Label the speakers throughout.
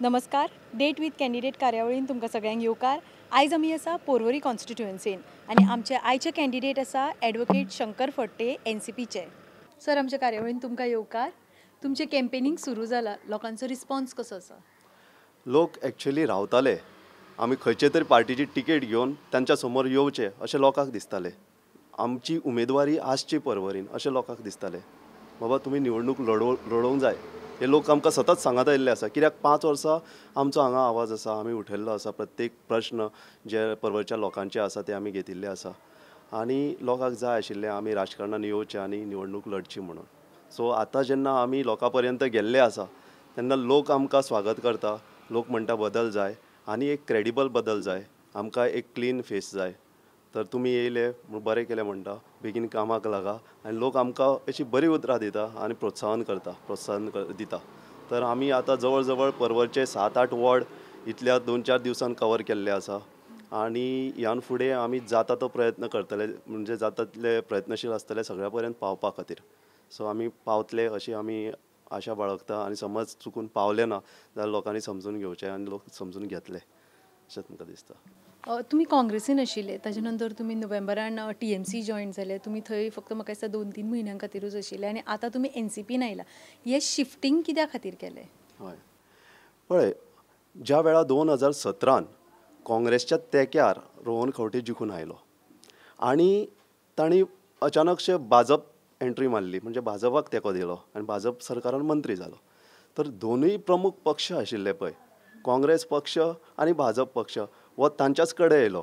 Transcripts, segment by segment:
Speaker 1: नमस्कार. Date with candidate कार्यावळीन तुमकां सगळ्यांक येवकार. आयज आमी आसा पोरवरी कॉन्स्टिट्युएन्सीन आनी आमचे आयचे कॅन्डिडेट आसा एडवोकेट शंकर फडते एनसीपीचे. सर, आमच्या कार्यावळीन तुमकां येवकार. तुमचे कॅम्पेनींग सुरू जाला, लोकांचो रिस्पॉन्स कसो आसा?
Speaker 2: लोक एक्चुअली रावताले, आमी खंयचे तरी पार्टीची टिकेट घेवन तांच्या समोर येवचे अशें लोकांक दिसतालें. आमची उमेदवारी आसची परवरीन अशें लोकांक दिसतालें. बाबा तुमी निवडणूक लडोवंक जाय हे लोक आमकां सतत सांगत आयिल्ले आसा. कित्याक 5 वर्सां आमचो हांगा आवाज आसा, आमी उठयल्लो आसा. प्रत्येक प्रश्न जे परवरच्या लोकांचे आसा ते आमी घेतिल्ले आसा आनी लोकांक जाय आशिल्लें आमी राजकारणान येवचें आनी निवडणूक लडची म्हणून. सो आतां जेन्ना आमी लोकां पर्यंत गेल्ले आसा तेन्ना लोक आमकां स्वागत करता. लोक म्हणटा बदल जाय आनी एक क्रेडिबल बदल जाय, आमकां एक क्लीन फेस जाय. तर तुमी येयले म्हूण बरें केलें म्हणटा, बेगीन कामाक लागा आनी लोक आमकां अशी बरी उतरां दिता आनी प्रोत्साहन दिता. तर आमी आतां जवळ जवळ परवरचे 7-8 वॉर्ड इतल्या 2-4 दिवसांत कवर केल्ले आसा आनी ह्यान फुडें आमी जाता तो प्रयत्न करतले, म्हणजे जाता तितले प्रयत्नशील आसतले सगळ्या पर्यंत पावपा खातीर. सो आमी पावतले अशी आमी आशा बाळगता आनी समज चुकून पावले ना जाल्यार लोकांनी समजून घेवचें आनी लोक समजून घेतले अशें म्हाका दिसता.
Speaker 1: तुमी काँग्रेसीन आशिल्ले, ताजे नंतर तुमी नोव्हेंबरान TMC जॉयन जाले. तुमी थंय फक्त म्हाका दिसता 2-3 म्हयन्यां खातीरूच आशिल्ले आनी आतां तुमी एनसीपीन आयला. हे शिफ्टिंग कित्या खातीर केलें?
Speaker 2: हय, पळय, ज्या वेळार 2017 काँग्रेसच्या तेंक्यार रोहन खंवटे जिखून आयलो आनी तांणी अचानकशे भाजप एंट्री मारली, म्हणजे भाजपाक तेंको दिलो आनी भाजप सरकारान मंत्री जालो. तर दोनूय प्रमुख पक्ष आशिल्ले पळय, काँग्रेस पक्ष आनी भाजप पक्ष हो तांच्याच कडेन येयलो.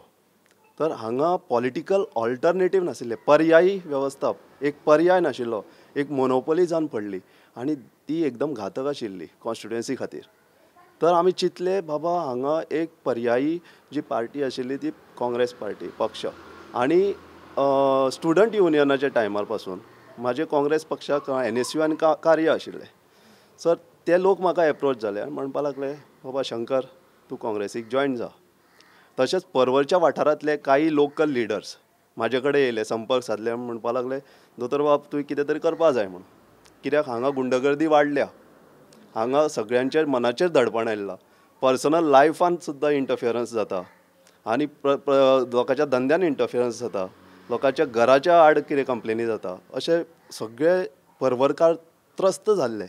Speaker 2: तर हांगा पॉलिटिकल ऑल्टरनेटीव नाशिल्ले, पर्यायी वेवस्था, एक पर्याय नाशिल्लो, एक मोनोपोली जावन पडली आनी ती एकदम घातक आशिल्ली कॉन्स्टिट्युएन्सी खातीर. तर आमी चिंतले बाबा हांगा एक पर्यायी जी पार्टी आशिल्ली ती काँग्रेस पार्टी पक्ष आनी स्टुडंट युनियनाच्या टायमार पासून म्हाजे काँग्रेस पक्षाक NSUन कार्य आशिल्लें. सर ते लोक म्हाका एप्रोच जाले आनी म्हणपा लागले बाबा शंकर तूं काँग्रेसीक जॉयन जा. तशेंच परवरच्या वाठारांतले काही लोकल लिडर्स म्हाजे कडेन येयले, संपर्क सादले आनी म्हणपा लागले दोतोर बाब तुवें कितें तरी करपा जाय म्हणून. कित्याक हांगा गुंडगर्दी वाडल्या, हांगा सगळ्यांचेर मनाचेर दडपण आयिल्लां, पर्सनल लायफान सुद्दां इंटरफियरन्स जाता आनी लोकांच्या धंद्यान इंटरफियरन्स जाता, लोकांच्या घराच्या आड कितें कंप्लेनी जाता, अशे सगळे परवरकार त्रस्त जाल्ले.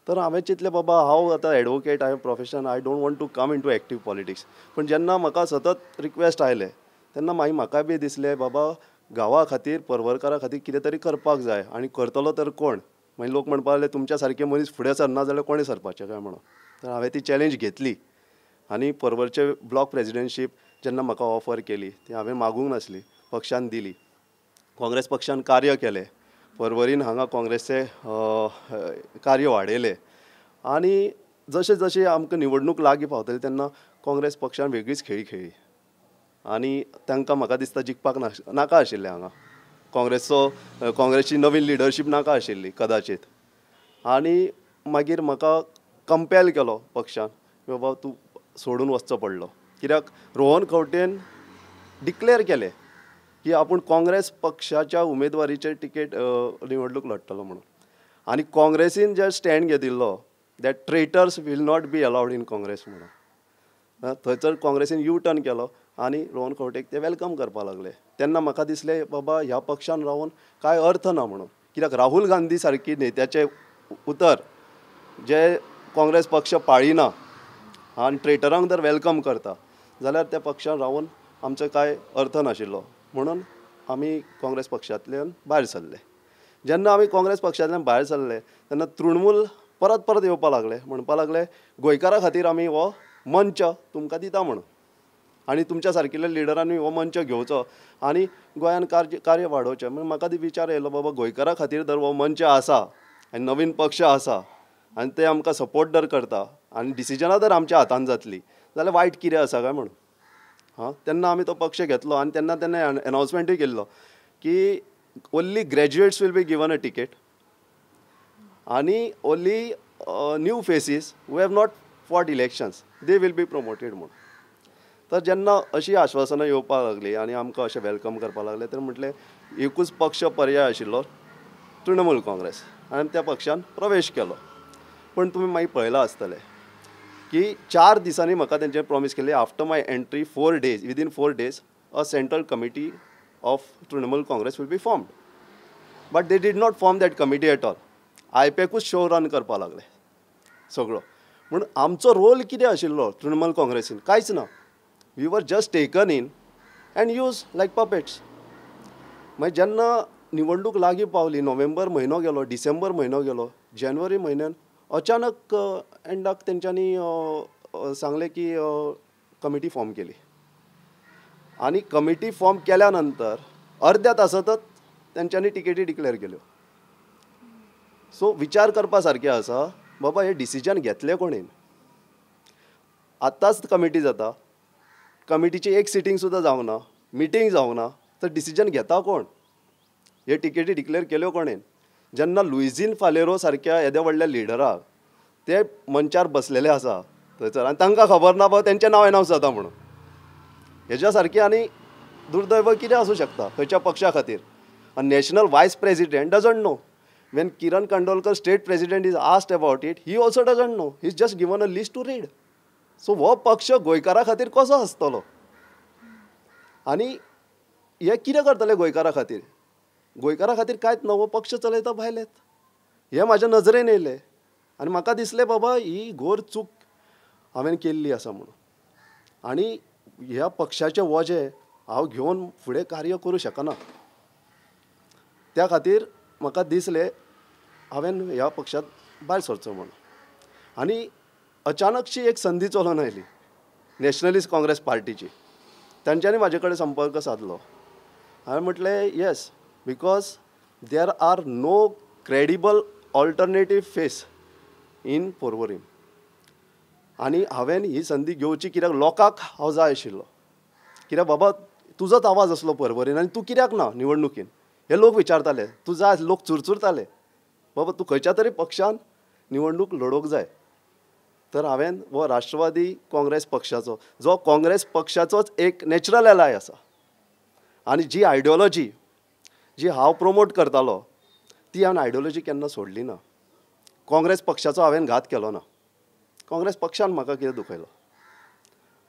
Speaker 2: तर हांवें चिंतलें बाबा हांव आतां एडवोकेट, हांवें profession, I don't want to come in to active politics. पूण जेन्ना म्हाका सतत रिक्वेस्ट आयले तेन्ना मागीर म्हाका बी दिसलें बाबा गांवा खातीर, परवरकारा खातीर कितें तरी करपाक जाय आनी करतलो तर कोण. मागीर लोक म्हणपा लागले तुमच्या सारके मनीस फुडें सरना जाल्यार कोणें सरपाचें काय म्हणून. तर हांवें ती चॅलेंज घेतली आनी परवरचे ब्लॉक प्रेजिडेंटशीप जेन्ना म्हाका ऑफर केली ती हांवें मागूंक नासली, पक्षान दिली. काँग्रेस पक्षान कार्य केलें, परवरीन हांगा काँग्रेसचे कार्य वाडयलें आनी जशें जशें आमकां निवडणूक लागीं पावतली तेन्ना काँग्रेस पक्षान वेगळीच खेळी खेळ्ळी आनी तांकां म्हाका दिसता जिखपाक नाका आशिल्लें हांगा. काँग्रेसची नवीन लिडरशीप नाका आशिल्ली कदाचित. आनी मागीर म्हाका कंपेल केलो पक्षान बाबा तूं सोडून वचचो पडलो. कित्याक रोहन खंवटेन डिक्लेअर केलें की आपूण काँग्रेस पक्षाच्या उमेदवारीचेर टिकेट निवडणूक लडटलो म्हणून. आनी काँग्रेसीन जे स्टँड घेतिल्लो that traitors will not be allowed in Congress म्हणून. थंयसर काँग्रेसीन यू टर्न केलो आनी रोहन खंवटेक ते वेलकम करपाक लागले. तेन्ना म्हाका दिसलें बाबा ह्या पक्षान रावन कांय अर्थ ना म्हणून. कित्याक राहुल गांधी सारकी नेत्याचे उतर जे काँग्रेस पक्ष पाळिना आनी ट्रेटरांक जर वेलकम करता जाल्यार त्या पक्षान रावन आमचो कांय अर्थ नाशिल्लो. म्हणून आमी काँग्रेस पक्षांतल्यान भायर सरले. जेन्ना आमी काँग्रेस पक्षांतल्यान भायर सरले तेन्ना तृणमूल परत परत येवपाक लागले, म्हणपा लागले गोंयकारा खातीर आमी हो मंच तुमकां दिता म्हणून आनी तुमच्या सारकिल्ल्या लिडरांनी हो मंच घेवचो आनी गोंयान कार्य वाडोवचें. म्हणजे म्हाका विचार येयलो बाबा गोंयकारा खातीर जर हो मंच आसा आनी नवीन पक्ष आसा आनी ते आमकां सपोर्ट जर करता आनी डिसिजनां जर आमच्या हातान जातली जाल्यार वायट कितें आसा काय म्हणून. तेन्ना आमी तो पक्ष घेतलो आनी तेन्ना अनावन्समेंटूय केल्लो की only graduates will be given a ticket आनी only new faces who have not fought elections they will be promoted म्हणून. तर जेन्ना अशी आश्वासनां येवपाक लागली आनी आमकां अशें वेलकम करपाक लागले तर म्हटलें एकूच पक्ष पर्याय आशिल्लो तृणमूल काँग्रेस आनी त्या पक्षान प्रवेश केलो. पण तुमी मागीर पळयलां आसतलें की 4 दिसांनी म्हाका तेंचे प्रॉमिस केले after my entry 4 days within 4 days a central committee of Trinamool Congress will be formed. But they did not form that committee at all. आयपॅकूच शो रन करपाक लागले सगळो. म्हणून आमचो रोल कितें आशिल्लो तृणमूल काँग्रेसीन? कांयच ना. We were just taken in and used like puppets. मागीर जेन्ना निवडणूक लागीं पावली, नोव्हेंबर म्हयनो गेलो, डिसेंबर म्हयनो गेलो, जानेवारी म्हयन्यान अचानक एंडाक तेंच्यांनी सांगलें की कमिटी फॉर्म केली. आनी कमिटी फॉर्म केल्या नंतर अर्ध्या तासांतच तेंच्यांनी टिकेटी डिक्लेअर केल्यो. सो विचार करपा सारकें आसा बाबा हे डिसिजन घेतलें कोणेन? आतांच कमिटी जाता, कमिटीची एक सिटींग सुद्दां जावंक ना, मिटींग जावंक ना, तर डिसिजन घेता कोण? हे टिकेटी डिक्लेअर केल्यो कोणेन? जेन्ना लुइजीन फालेरो सारक्या येद्या व्हडल्या लिडराक ते मंचार बसलेले आसा थंयसर आनी तांकां खबर ना बाबा तेंचें नांव अनावन्स जाता म्हणून. हेज्या सारकी आनी दुर्दैव कितें आसूं शकता खंयच्या पक्षा खातीर? अ नॅशनल वायस president doesn't know. When Kiran Kandolkar, state president, is asked about it, he also doesn't know. He's just given a list to read. So हो पक्ष गोंयकारा खातीर कसो आसतलो? आनी हे कितें करतले गोंयकारा खातीर? गोंयकारा खातीर कांयच ना, हो पक्ष चलयता भायलेत. हे म्हाज्या नजरेन येयलें आनी म्हाका दिसलें बाबा ही घोर चूक हांवें केल्ली आसा म्हणून. आनी ह्या पक्षाचें वजें हांव घेवन फुडें कार्य करूं शकना. त्या खातीर म्हाका दिसलें हांवें ह्या पक्षांत भायर सरचो म्हणून. आनी अचानकशी एक संदी चलून आयली नॅशनलिस्ट काँग्रेस पार्टीची. तांच्यांनी म्हाजे कडेन संपर्क सादलो. हांवें म्हटलें yes, because there are no credible alternative face in Porvorim. आनी हांवें ही संदी घेवची कित्याक लोकांक हांव जाय आशिल्लो. कित्याक बाबा तुजोच आवाज आसलो पर्वरीन आनी तूं कित्याक ना निवडणुकीन हे लोक विचारताले. तूं जाय, लोक चुरचुरताले बाबा तूं खंयच्या तरी पक्षान निवडणूक लडोवंक जाय. तर हांवें हो राष्ट्रवादी काँग्रेस पक्षाचो, जो काँग्रेस पक्षाचोच एक नॅचरल एलाय आसा, आनी जी आयडियोलॉजी जी हांव प्रमोट करतालो ती हांवें आयडियोलॉजी केन्ना सोडली ना. काँग्रेस पक्षाचो हांवें घात केलो ना. काँग्रेस पक्षान म्हाका कितें दुखयलो,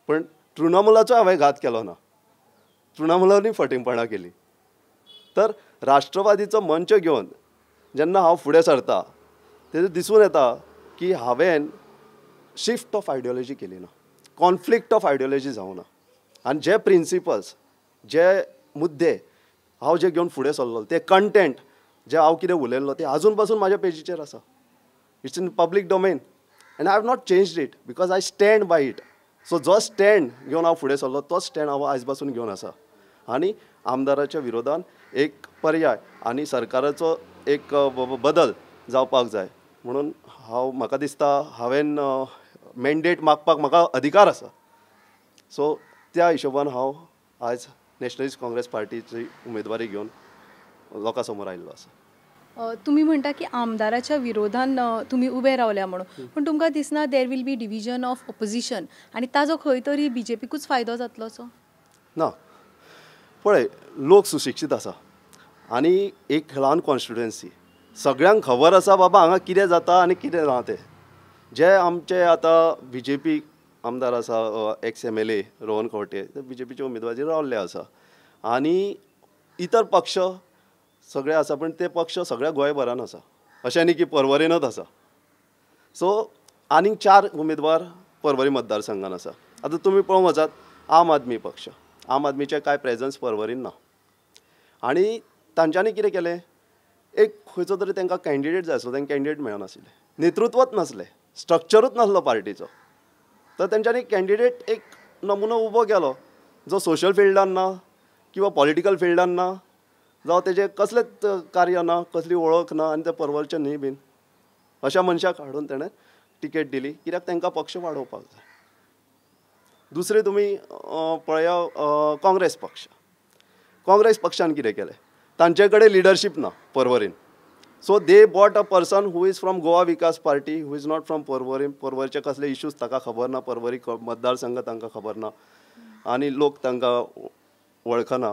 Speaker 2: पण तृणमुलाचो हांवें घात केलो ना. तृणमुलांनी फटिंगपणां केली. तर राष्ट्रवादीचो मंच घेवन जेन्ना हांव फुडें सरता तेजे दिसून येता की हांवें शिफ्ट ऑफ आयडियोलॉजी केली ना, कॉन्फ्लिक्ट ऑफ आयडियोलॉजी जावं ना. आनी जे प्रिंसिपल्स, जे मुद्दे हांव जे घेवन फुडें सरलो, ते कंटेंट जे हांव कितें उलयल्लो ते आजून पासून म्हाज्या पेजीचेर आसा. It's in public domain end I have not changed it because I stand by it. So जो स्टँड घेवन हांव फुडें सरलो तोच स्टँड हांव आयज पासून घेवन आसा. आनी आमदाराच्या विरोधान एक पर्याय आनी सरकाराचो एक बदल जावपाक जाय म्हणून म्हाका दिसता हांवें मॅन्डेट मागपाक म्हाका अधिकार आसा. सो त्या हिशोबान हांव आयज नॅशनलिस्ट काँग्रेस पार्टीची उमेदवारी घेवन लोकां समोर आयिल्लो आसा.
Speaker 1: तुम्ही म्हणटा की आमदाराच्या विरोधान तुम्ही उबे रावल्या म्हणून, पण तुमकां दिसना there will be division of opposition आनी ताजो खंय तरी बीजेपीकूच फायदो जातलो असो?
Speaker 2: ना, पळय लोक सुशिक्षीत आसा आनी एक ल्हान कॉन्स्टिट्युएन्सी, सगळ्यांक खबर आसा बाबा हांगा कितें जाता आनी कितें ना तें. जे आमचे आतां बीजेपी आमदार आसा, एक्स MLA रोहन खंवटे, ते बीजेपीचे उमेदवारी रावल्ले आसा. आनी इतर पक्ष सगळे आसा, पण ते पक्ष सगळ्या गोंयभरान आसा, अशें न्ही की पर्वरीनच आसा. सो आनीक 4 उमेदवार पर्वरी मतदारसंघान आसा. आतां तुमी पळोवंक वचात आम आदमी पक्ष, आम आदमीचे कांय प्रेजन्स पर्वरीन ना. आनी तांच्यांनी कितें केलें, एक खंयचो तरी तांकां कॅन्डिडेट जाय आसलो, तांकां कॅन्डिडेट मेळनाशिल्ले, नेतृत्वच नासलें, स्ट्रक्चरूच नासलो पार्टीचो. तर तांच्यांनी कॅन्डिडेट एक नमुनो उबो केलो जो सोशल फिल्डान ना किंवा पॉलिटिकल फिल्डान ना, जावं तेजें कसलेंच कार्य ना, कसली वळख ना आनी ते पर्वरचे न्ही बीन, अशा मनशाक हाडून ताणें टिकेट दिली कित्याक तांकां पक्ष वाडोवपाक जाय. दुसरें तुमी पळया काँग्रेस पक्ष. काँग्रेस पक्षान कितें केलें, तांचे कडेन लिडरशीप ना Porvorim. So they bought a person who is from Goa Vikas party, who is not from Porvorim. पर्वरचे कसले इश्यूज ताका खबर ना, पर्वरी मतदारसंघ तांकां खबर ना आनी लोक तांकां वळखना.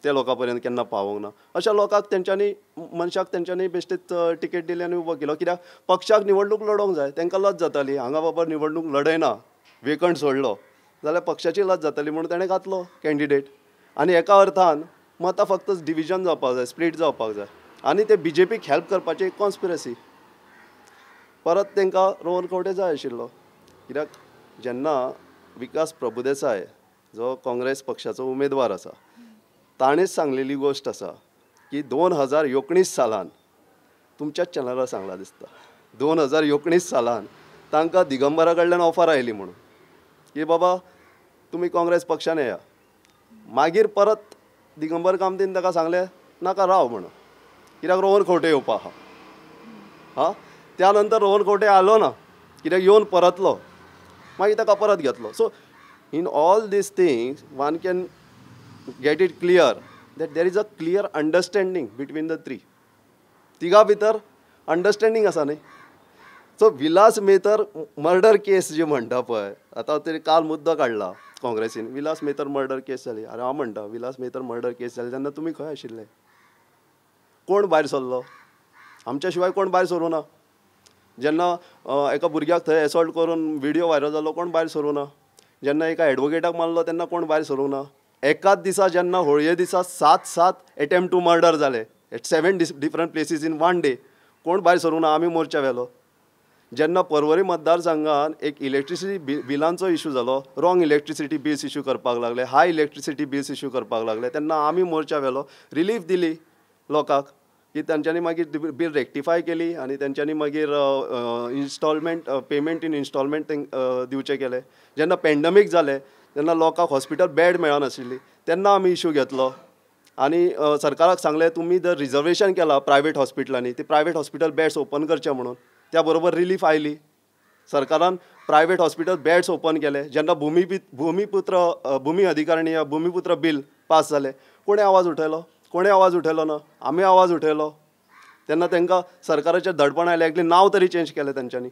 Speaker 2: ते लोकां पर्यंत केन्ना पावोंक ना. अशा लोकांक तेंच्यांनी मनशाक तेंच्यांनी बेश्टेच टिकेट दिली आनी उबो केलो. कित्याक पक्षाक निवडणूक लडोवंक जाय, तांकां लज जाताली. हांगा बाबा निवडणूक लडयना, वेकंट सोडलो जाल्यार पक्षाची लज जाताली म्हणून ताणें घातलो कॅन्डिडेट. आनी एका अर्थान मतां फक्त डिविजन जावपाक जाय, स्प्लीट जावपाक जाय. आनी ते BJPक हेल्प करपाची एक कॉन्स्पिरसी. परत तांकां रोहन खंवटे जाय आशिल्लो. कित्याक जेन्ना विकास प्रभुदेसाय जो काँग्रेस पक्षाचो उमेदवार आसा, ताणेंच सांगलेली गोश्ट आसा की 2019 सालान तुमच्याच चॅनलार सांगला दिसता, 2019 सालान तांकां दिगंबरा कडल्यान ऑफर आयली म्हणून की बाबा तुमी काँग्रेस पक्षान येया. मागीर परत दिगंबर कामतीन ताका सांगलें नाका राव म्हणून, कित्याक रोहन खंवटे येवपा आहा. हां, त्या नंतर रोहन खंवटे आलो ना, कित्याक येवन परतलो, मागीर ताका परत घेतलो. So in all these things one can get it clear that there is a clear understanding between the three. तिगा भितर अंडरस्टँडींग आसा न्ही. So Vilas Methar murder case जी म्हणटा पळय, आतां तरी काल मुद्दो काडला काँग्रेसीन, विलास मेतर मर्डर केस जाली. अरे हांव म्हणटा विलास मेतर मर्डर केस जाली तेन्ना तुमी खंय आशिल्ले? कोण भायर सरलो? आमच्या शिवाय कोण भायर सरूं ना. जेन्ना एका भुरग्याक थंय एसॉल्ट करून व्हिडिओ व्हायरल जालो, कोण भायर सरूं ना. जेन्ना एका एडवोकेटाक मारलो तेन्ना कोण भायर सरूं ना. एकाच दिसा जेन्ना होळये दिसा 7 अटेम्प्ट टू मर्डर जाले at 7 different places in 1 day, कोण भायर सरूं ना. आमी मोर्चा व्हेलो. जेन्ना पर्वरी मतदारसंघान एक इलेक्ट्रिसिटी बिलांचो इशू जालो, रॉंग इलेक्ट्रिसिटी बिल्स इशू करपाक लागले, हाय इलेक्ट्रिसिटी बिल्स इशू करपाक लागले, तेन्ना आमी मोर्चा व्हेलो. रिलीफ दिली लोकांक की तेंच्यांनी मागीर बील रेक्टिफाय केली आनी तेंच्यांनी मागीर इन्स्टॉलमेंट पेमेंट इन इन्स्टॉलमेंट दिवचे केले. जेन्ना पॅन्डमीक जालें तेन्ना लोकांक हॉस्पिटल बेड मेळनाशिल्ली, तेन्ना आमी इशू घेतलो आनी सरकाराक सांगलें तुमी जर रिजर्वेशन केलां प्रायवेट हॉस्पिटलांनी, ती प्रायवेट हॉस्पिटल बेड्स ओपन करचे म्हणून. त्या बरोबर रिलीफ आयली. सरकारान प्रायवेट हॉस्पिटल बेड्स ओपन केले. जेन्ना भुमी अधिकारिणी भुमिपुत्र बील पास जालें, कोणें आवाज उठयलो? कोणें आवाज उठयलो ना. आमी आवाज उठयलो. तेन्ना तांकां सरकाराचें धडपण आयलें, एकलें नांव तरी चेंज केलें तेंच्यांनी.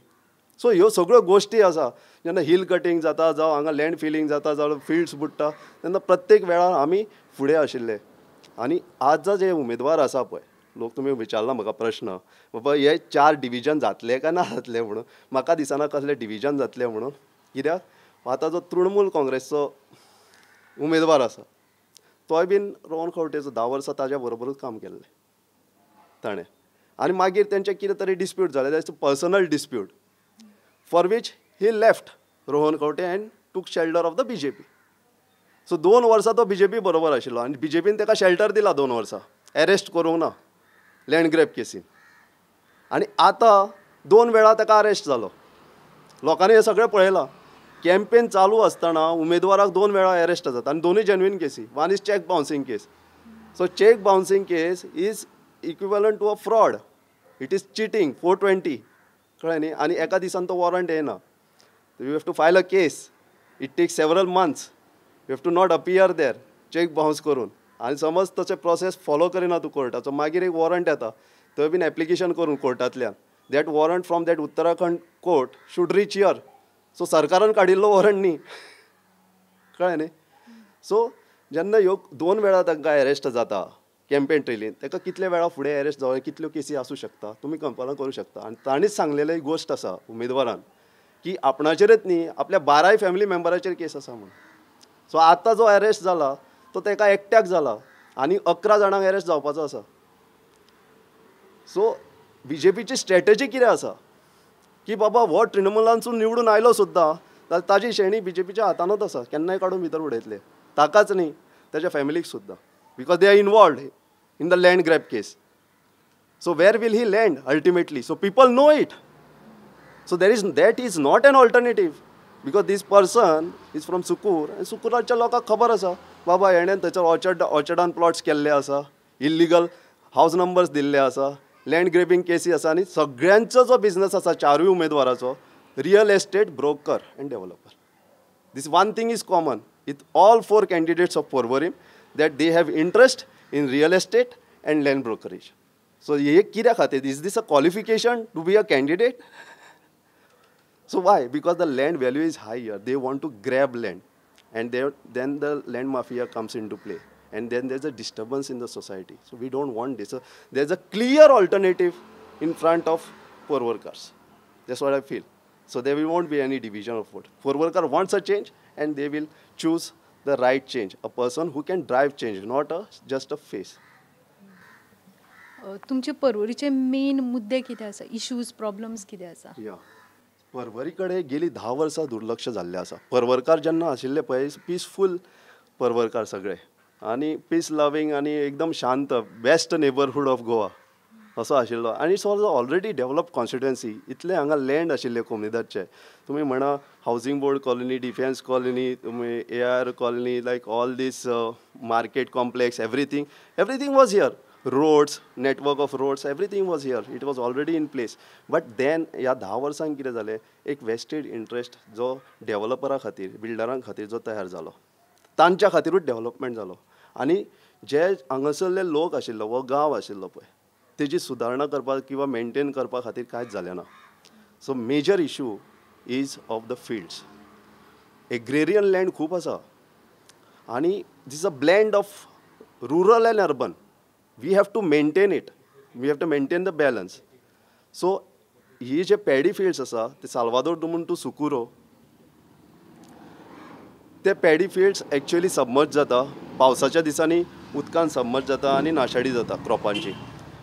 Speaker 2: सो ह्यो सगळ्यो गोश्टी आसा. जेन्ना हिल कटींग जाता जावं हांगा लँड फिलींग जाता जावं फिल्ड्स बुडटा, तेन्ना प्रत्येक वेळार आमी फुडें आशिल्ले. आनी आज जे उमेदवार आसा पळय, लोक तुमी विचारला म्हाका प्रश्न बाबा हे 4 डिविजन जातले काय ना जातले म्हणून. म्हाका दिसना कसले डिविजन जातले म्हणून. कित्याक आतां जो तृणमूल काँग्रेसचो उमेदवार आसा तोय बीन रोहन खंवटेचो 10 वर्सां ताज्या बरोबरूच काम केल्लें ताणें. आनी मागीर तेंचें कितें तरी डिस्प्यूट जालें, that's personal dispute for which he left Rohan Khaunte and took shelter of the BJP. So 2 वर्सां तो BJP बरोबर आशिल्लो आनी BJPन ताका शेल्टर दिला 2 वर्सां, एरेस्ट करूंक ना लँड ग्रॅब केसीन. आनी आतां 2 वेळा ताका अरेस्ट जालो. लोकांनी हें सगळें पळयलां. कॅम्पेन चालू आसतना उमेदवाराक 2 वेळा अरेस्ट जाता आनी दोनूय जेन्युइन केसी. One is cheque bouncing case. So cheque bouncing case is equivalent to a fraud. It is cheating 420 कळ्ळें न्ही. आनी एका दिसान तो वॉरंट येना. You have to file a case. It takes several months. You have to not appear there cheque bounce करून. आनी समज तशें प्रोसेस फॉलो करिना तूं कोर्टाचो, मागीर एक वॉरंट येता, थंय बीन एप्लिकेशन करून कोर्टांतल्यान that warrant from that Uttarakhand court should reach here. So सरकारान काडिल्लो वॉरंट न्ही. कळ्ळें न्ही. सो जेन्ना ह्यो 2 वेळा तांकां अरेस्ट जाता कॅम्पेन ट्रेलीन, ताका कितले वेळा फुडें अरेस्ट जावं, कितल्यो केसी आसूं शकता तुमी कल्पना करूं शकता. आनी ताणीच सांगलेली गोश्ट आसा उमेदवारान की आपणाचेरच न्ही आपल्या 12 फॅमिली मेंबराचेर केस आसा म्हणून. सो आतां जो अरेस्ट जाला तो ताका एकट्याक जाला आनी 11 जाणांक अरेस्ट जावपाचो आसा. सो BJPची स्ट्रॅटेजी कितें आसा की बाबा हो तृणमुलांसून निवडून आयलो सुद्दां जाल्यार ताजी शेणी BJPच्या हातानूच आसा, केन्नाय काडून भितर उडयतले. ताकाच न्ही ताच्या फॅमिलीक सुद्दां, because they are involved in the land grab case. So where will he land ultimately? So people know it. So that is not an alternative because these person is from Socorro आनी सुकुराच्या लोकांक खबर आसा बाबा हेणें थंयसर ऑर्चर्डान प्लॉट्स केल्ले आसा, illegal house numbers दिल्ले आसा, लँड ग्रेबिंग केसी आसा. आनी सगळ्यांचो जो बिझनस आसा 4 उमेदवाराचो real estate broker and developer. This one thing is common with all 4 candidates of Porvorim that they have interest in real estate and land brokerage. So हे कित्या खातीर? Is this a qualification to be a candidate? So why? Because the land value is high here. They want to grab land and then the land mafia comes into play and then there's a disturbance in the society. So we don't want this. So there's a clear alternative in front of poor workers. That's what I feel. So there won't be any division of vote. Poor worker wants a change, and they will choose the right change. A person who can drive change, not just a face.
Speaker 1: तुमचे पर्वरीचे main मुद्दे कितें आसा, issues problems कितें आसा?
Speaker 2: पर्वरी कडेन गेली 10 वर्सां दुर्लक्ष जाल्लें आसा. पर्वरकार जेन्ना आशिल्ले पळय, पीसफूल पर्वरकार सगळे, आनी पीस लवींग आनी एकदम शांत, बेस्ट नेबरहूड ऑफ गोवा असो आशिल्लो. आनी it's was already develop constituency. इतले हांगा लँड आशिल्ले कोमुनिदादचे. तुमी म्हणा housing board colony, defence colony, तुमी AR colony, like all these market complex, everything was here. Roads, network of roads, everything was here. It was already in place. But then ह्या 10 वर्सांक कितें जालें, एक वेस्टेड इंट्रस्ट जो डेव्हलपरा खातीर, बिल्डरां खातीर जो तयार जालो, तांच्या खातीरूच डेव्हलपमेंट जालो. आनी जे हांगासरले लोक आशिल्लो, वो गांव आशिल्लो पळय, तेजी सुदारणा करपाक किंवा मेंटेन करपा खातीर कांयच जालें ना. So major issue is of the fields. Agrarian land खूब आसा, आनी this a blend of rural and urban. We have to maintain it. We have to maintain the balance. So, ही जे पॅडी फिल्ड्स आसा, ते साल्वादोर दुमून टू सुकुरो, ते paddy fields actually submerge जाता. पावसाच्या दिसांनी उदकान सबमर्ज जाता आनी नाशाडी जाता क्रॉपांची.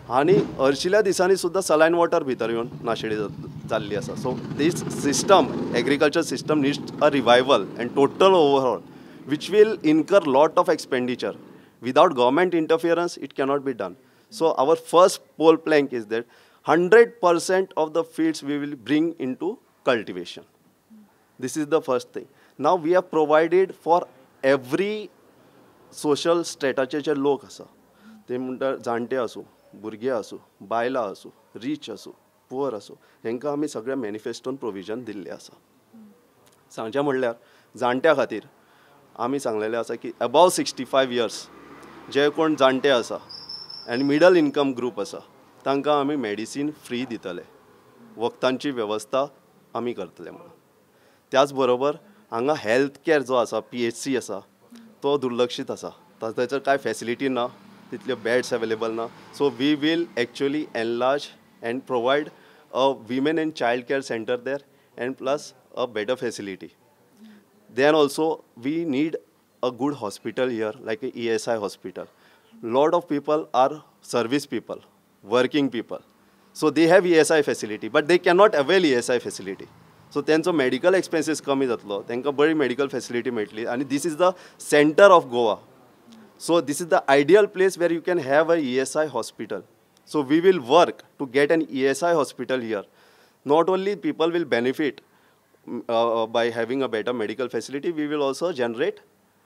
Speaker 2: आनी हरशिल्या दिसांनी सुद्दां सलायन वॉटर भितर येवन नाशाडी जाल्ली आसा. So this system, agriculture system needs a revival and total overall, which will incur lot of expenditure. Without government interference, it cannot be done. So our first pole plank is that 100% of the fields we will bring into cultivation. This is the first thing. Now we have provided for every social strataचे जे लोक आसा, ते म्हणटा जाणटे आसूं, भुरगे आसूं, बायलां आसूं, रीच आसूं, पुअर आसूं, हेंकां आमी सगळ्या मॅनिफेस्टोन प्रोविजन दिल्लें आसा. सांगचें म्हणल्यार जाणट्या खातीर आमी सांगलेलें आसा की अबाव 65 years जे कोण जाणटे आसा आनी मिडल इन्कम ग्रूप आसा, तांकां आमी मेडिसीन फ्री दितले. वखदांची वेवस्था आमी करतले म्हणून. त्याच बरोबर हांगा हेल्थ कॅर जो आसा, PHC आसा, तो दुर्लक्षीत आसा. थंयसर कांय फॅसिलिटी ना, तितल्यो बेड्स अवेलेबल ना. So we will actually enlarge and provide a women and child care centre there and plus a better facility. Then also we need a good hospital here, like a ESI hospital. Lot of people are service people, working people. So they have ESI facility, but they cannot avail ESI facility. So त्यांचो medical expenses कमी जातलो, तांकां बरी medical facility मेळटली. And this is the center of Goa. So this is the ideal place where you can have a ESI hospital. So we will work to get an ESI hospital here. Not only people will benefit by having a better medical facility, we will also generate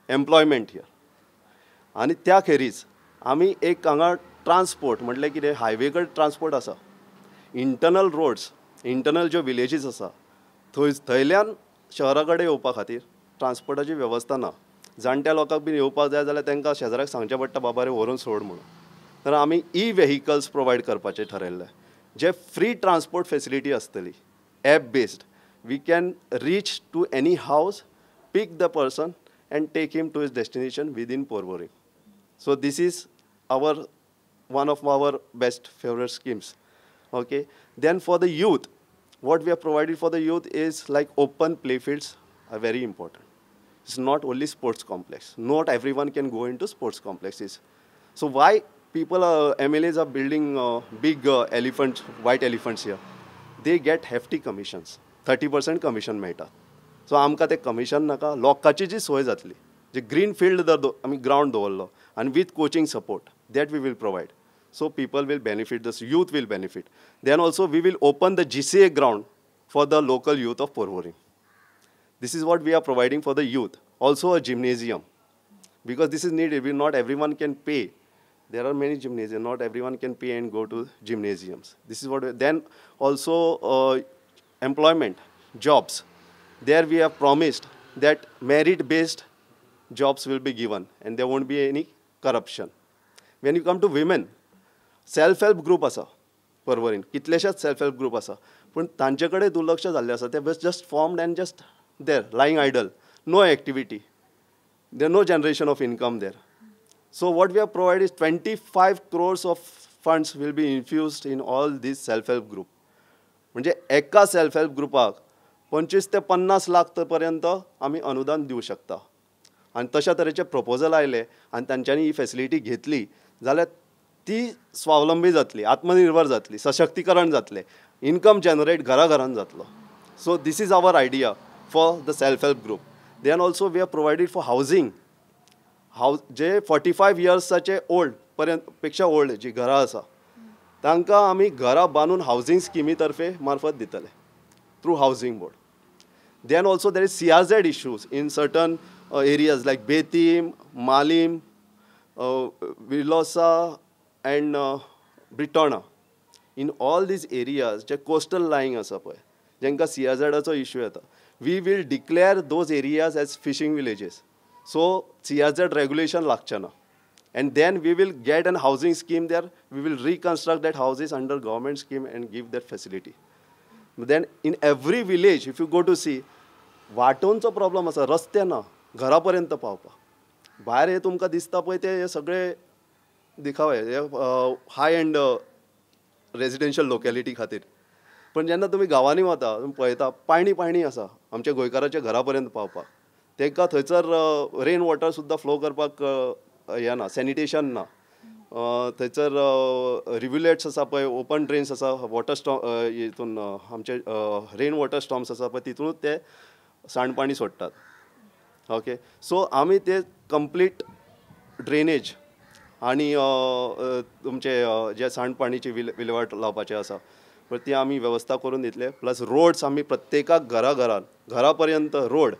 Speaker 2: employment here. आणि त्या खेरीज आमी एक हांगा transport म्हटल्यार कितें, highway कडेन transport आसा, इंटरनल रोड्स, इंटरनल ज्यो विलेजीस आसा, थंयल्यान शहरा कडेन येवपा खातीर ट्रान्सपोर्टाची वेवस्था ना. जाणट्या लोकांक बीन येवपाक जाय जाल्यार तांकां शेजाऱ्याक सांगचें पडटा बाबा रे व्हरून सोड म्हणून. तर आमी व्हेहिकल्स प्रोवायड करपाचें ठरयल्लें, जे फ्री ट्रान्सपोर्ट फॅसिलिटी आसतली, app based. We can reach to any house, pick the person and take him to his destination within Porvorim. So this is one of our best favorite schemes. Okay. Then for the youth, what we have provided for the youth is like open playfields are very important. It's not only sports complex. Not everyone can go into sports complexes. So why people, MLAs are building big elephants, white elephants here? They get hefty commissions. 30% commission मेळटा. So आमकां तें commission नाका, लोकांची जी सोय जातली, जे green field जर आमी ग्रावंड दवरलो आनी with coaching support, that we will provide. So people will benefit, the youth will benefit. Then also we will open the GCA ground for the local youth of Porvorim. This is what we are providing for the youth. Also a gymnasium, because this is needed. Not everyone can pay. There are many gymnasiums. Not everyone can pay and go to gymnasiums. This is what. Then also employment, jobs. There we have promised that merit-based jobs will be given and there won't be any corruption. When you come to women, self-help group आसा पर्वरीन, कितलेशेच self-help group आसा, पण तांचे कडेन दुर्लक्ष जाल्लें आसा. ते just formed and just there, lying idle, no activity. There no generation of income there. So what we have provided is 25 crores of funds will be infused in all these self-help group. म्हणजे एका self help ग्रुपाक 25 ते 50 लाख पर्यंत आम्ही अनुदान दिवं शकता. आणि तशा तरेचे प्रपोजल आयले आणि तांच्यांनी ही फॅसिलिटी घेतली जाल्यार ती स्वावलंबी जातली, आत्मनिर्भर जातली, सशक्तीकरण जातले, इनकम जनरेट घराघरान जातलो. So this is our idea for the self help group. Then also we have provided for housing. जे 45 इयर्साचे ओल्ड पर्यंत पेक्षा ओल्ड जी घरां आसा तांकां आमी घरां बांदून हावजींग स्किमी तर्फे मार्फत दितले through housing board. Then also there is CRZ issues in certain areas like Betim, Malim, Vilosa and Britona. In all these areas जे coastal lying आसा पळय जेंकां CRZचो इश्यू येता, we will declare those areas as fishing villages. So CRZ regulation लागचें ना. And then we will get an housing scheme there. We will reconstruct that houses under government scheme and give that facility. Then in every village, if you go to see, वाटोंचो problem आसा, रस्ते ना घरा पर्यंत पावपाक. भायर हे तुमकां दिसता पळय ते सगळे दिखावे हाय एंड रेजिडेन्शियल लोकॅलिटी खातीर. पण जेन्ना तुमी गांवांनी वता तुमी पळयता पाणी आसा आमच्या गोंयकाराच्या घरा पर्यंत पावपाक. तांकां थंयसर रेन वॉटर सुद्दां फ्लो करपाक हें ना, सॅनिटेशन ना. थंयसर रिव्युलेट्स आसा पळय, ओपन ड्रेन्स आसा, वॉटर स्टॉम हितून आमचे रेन वॉटर स्टॉम्स आसा पळय तितूनच ते सांडपाणी सोडटात. ओके, सो आमी ते कंप्लीट ड्रेनेज आनी तुमचे जे सांडपाणीची विलेवाट लावपाचें आसा पळय ती आमी वेवस्था करून दितले. प्लस रोड्स आमी प्रत्येकाक घरा पर्यंत रोड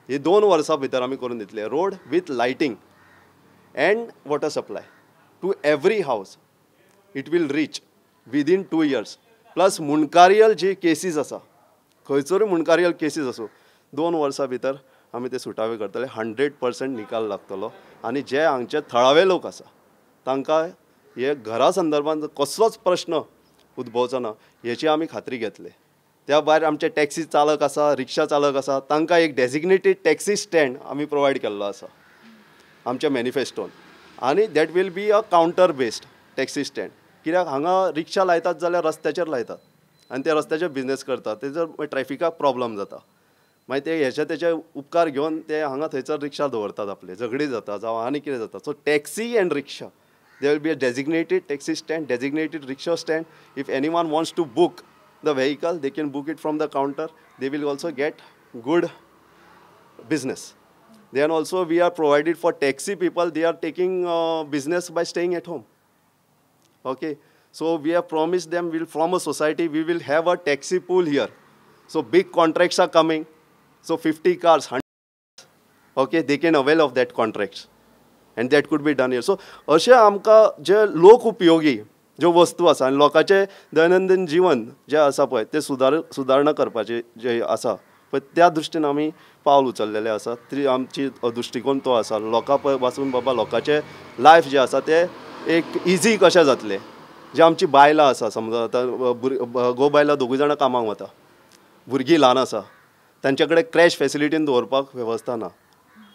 Speaker 2: हे 2 वर्सां भितर आमी करून दितले. Road with lighting and water supply to every house. It will reach within 2 years. Plus मुनकारियल G cases आसा खंयसरूय मुनकारियल केसीस आसूं 2 वर्सां भितर आमी ते सुटावे करतले. 100% निकाल लागतलो. आनी जे हांगचे थळावे लोक आसा तांकां हे घरा संदर्भांत कसलोच प्रश्न उद्भवचो ना हेची आमी खात्री घेतले. त्या भायर आमचे टॅक्सी चालक आसा, रिक्षा चालक आसा तांकां एक डेजिग्नेटेड टॅक्सी स्टँड आमी प्रोवायड केल्लो आसा आमच्या मॅनिफेस्टोन. आनी that will be a counter based taxi stand. कित्याक हांगा रिक्षा लायतात जाल्यार रस्त्याचेर लायतात आनी ते रस्त्याचेर बिझनेस करतात. तेजर ट्रॅफिकाक प्रॉब्लम जाता. मागीर ते तेचे उपकार घेवन ते हांगा थंयसर रिक्षा दवरतात, आपले झगडी जाता जावं आनी कितें जाता. So taxi and rickshaw there will be a designated taxi stand, designated rickshaw stand. If anyone wants to book the vehicle they can book it from the counter. They will also get good business. Then also we are provided for taxi people, they are taking business by staying at home. Okay, so we have promised them, we'll from a society we will have a taxi pool here. So big contracts are coming, so 50 cars, 100 cars, okay, they can avail of that contracts and that could be done here. So अशें आमकां जे लोक उपयोगी ज्यो वस्तू आसा आनी लोकांचे दैनंदिन जीवन जे आसा पळय ते सुदारणा करपाचे जे आसा पण त्या दृश्टीन आमी पावल उचललेले आसा. ती आमची दृश्टिकोन तो आसा लोकां पासून बाबा लोकांचे लायफ जे आसा ते एक इजी कशें जातले. जे आमची बायलां आसा समजा आतां गो बायलां 2 जाणां कामाक वता, भुरगीं ल्हान आसा तांचे कडेन क्रॅश फॅसिलिटीन दवरपाक वेवस्था ना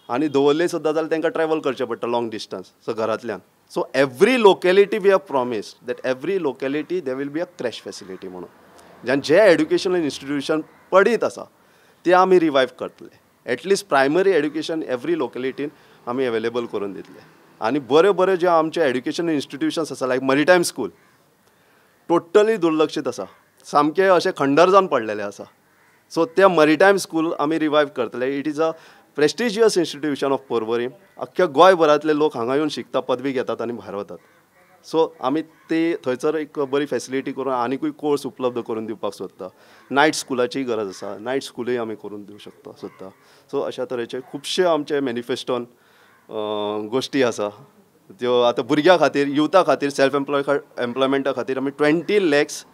Speaker 2: आनी दवरली सुद्दां जाल्यार तांकां ट्रॅवल करचें पडटा लॉंग डिस्टन्स सो घरांतल्यान. So every locality we have promised that every locality they will be a crèche facility म्हणून जे एड्युकेशनल इन्स्टिट्यूशन पडीत आसा ते आमी रिवायव करतले. एटलिस्ट प्रायमरी एड्युकेशन एवरी लोकॅलिटीन आमी अवेलेबल करून दितले. आनी बऱ्यो जे आमचे एड्युकेशन इन्स्टिट्यूशन्स आसा लायक मॅरिटायम स्कूल टोटली दुर्लक्षीत आसा, सामके अशे खंडर जावन पडलेले आसा. सो ते मॅरिटायम स्कूल आमी रिवायव करतले. It is a prestigious institution of Porvorim. अख्ख्या गोंयभरांतले लोक हांगा येवन शिकता, पदवी घेतात आनी भायर वतात. सो आमी ते थंयसर एक बरी फॅसिलिटी करून आनीकूय कोर्स उपलब्ध करून दिवपाक सोदता. नायट स्कुलाची गरज आसा, नायट स्कुलूय आमी करून दिवंक सोदता. सो अशा तरेचे खुबशे आमचे मॅनिफेस्टोन गोश्टी आसा त्यो आतां भुरग्यां खातीर, युथा खातीर, सेल्फ एम्प्लॉयमेंटा खातीर आमी 20 lakhs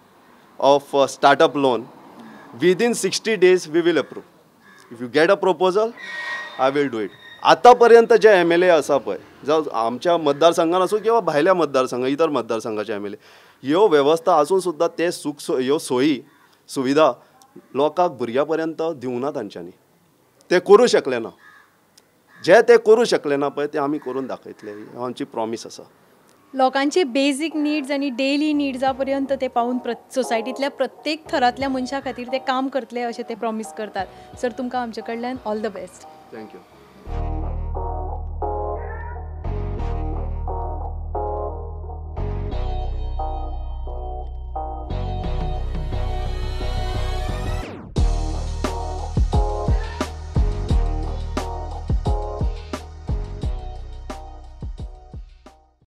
Speaker 2: of startup loan within 60 days we will approve. If you get a proposal I will do it. आतां पर्यंत जे MLA आसा पळय जावं आमच्या मतदारसंघान आसूं किंवा भायल्या मतदारसंघ इतर मतदारसंघाचे MLA ह्यो वेवस्था आसून सुद्दां ते ह्यो सोयी सुविधा लोकांक भुरग्यां पर्यंत दिवना तांच्यांनी. ते करूं शकले ना. जे ते करू शकले ना पळय ते आमी करून दाखयतले ही आमची प्रॉमिस आसा.
Speaker 1: लोकांचे बेजीक नीड्स आणि डेली निड्सा पर्यंत ते पावून सोसायटीतल्या प्रत्येक थरातल्या मनशा खातीर ते काम करतले अशें ते प्रॉमिस करतात. सर तुमकां आमचे कडल्यान ऑल द बेस्ट.
Speaker 2: थँक्यू.